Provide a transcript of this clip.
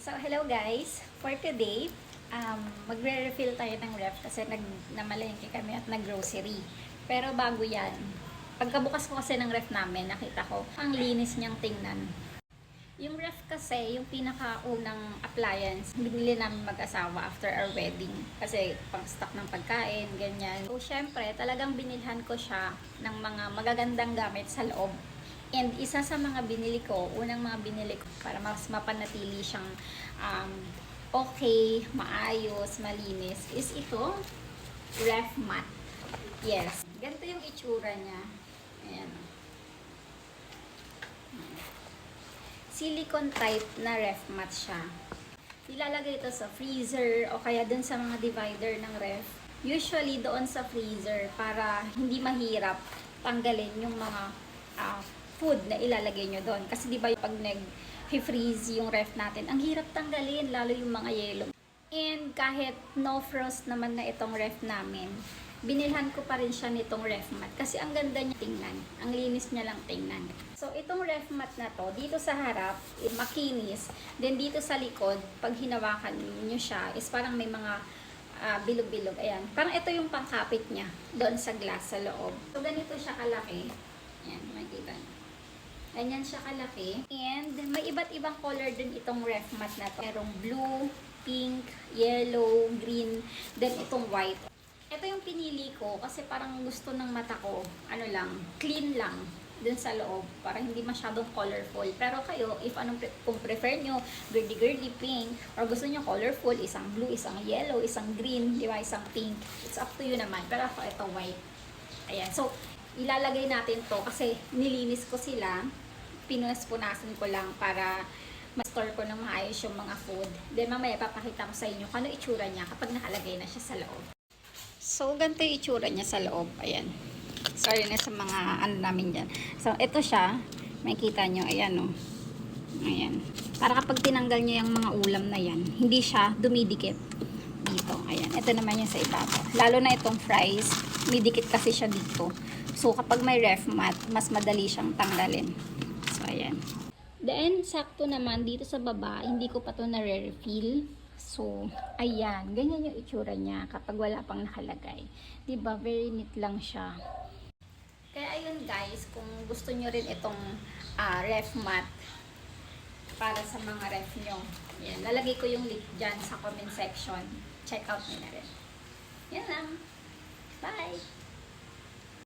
So, hello guys! For today, magre-refill tayo ng ref kasi namalengke kami at nag-grocery. Pero bago yan, pagkabukas ko kasi ng ref namin, nakita ko ang linis niyang tingnan. Yung ref kasi, yung pinakaunang appliance, binili namin mag-asawa after our wedding. Kasi pang-stock ng pagkain, ganyan. So, syempre, talagang binilhan ko siya ng mga magagandang gamit sa loob. And isa sa mga binili ko, unang mga binili ko para mas mapanatili siyang okay, maayos, malinis, is ito, ref mat. Yes. Ganito yung itsura niya. Ayan. Silicone type na ref mat siya. Ilalagay ito sa freezer o kaya dun sa mga divider ng ref. Usually doon sa freezer para hindi mahirap tanggalin yung mga food na ilalagay nyo doon. Kasi di ba pag nag-freeze yung ref natin, ang hirap tanggalin, lalo yung mga yellow. And kahit no frost naman na itong ref namin, binilhan ko pa rin siya nitong ref mat. Kasi ang ganda niya tingnan. Ang linis niya lang tingnan. So itong ref mat na to, dito sa harap, makinis. Then dito sa likod, pag hinawakan nyo siya, is parang may mga bilog-bilog. Ayan. Parang ito yung pangkapit niya doon sa glass sa loob. So ganito siya kalaki. Ayan, makikita nyo. Ganyan siya kalaki. And may iba't ibang color din itong ref mat na to. Merong blue, pink, yellow, green, then itong white. Ito yung pinili ko kasi parang gusto ng mata ko, clean lang dun sa loob. Parang hindi masyadong colorful. Pero kayo, kung prefer nyo, girly-girly pink, or gusto nyo colorful, isang blue, isang yellow, isang green, di ba, isang pink. It's up to you naman. Pero ako, ito white. Ayan. So, ilalagay natin to kasi nilinis ko sila. Pinunas-punasan ko lang para ma-store ko ng maayos yung mga food. Then mamaya papakita ko sa inyo kung ano itsura niya kapag nakalagay na siya sa loob. So, ganito yung itsura niya sa loob. Ayan. Sorry na sa mga namin dyan. So, ito siya. Makikita nyo. Ayan o. Ayan. Para kapag tinanggal nyo yung mga ulam na yan, hindi siya dumidikit dito. Ayan. Ito naman yung sa ibabaw. Lalo na itong fries, dumidikit kasi siya dito. So, kapag may ref mat, mas madali siyang tanggalin. So, ayan. Then, sakto naman dito sa baba, hindi ko pa to na-refill. So, ayan. Ganyan yung itsura niya kapag wala pang nakalagay. Diba? Very neat lang siya. Kaya ayun guys, kung gusto nyo rin itong ref mat para sa mga ref nyo. Ayan. Lalagay ko yung link dyan sa comment section. Check out nyo na rin. Yan lang. Bye!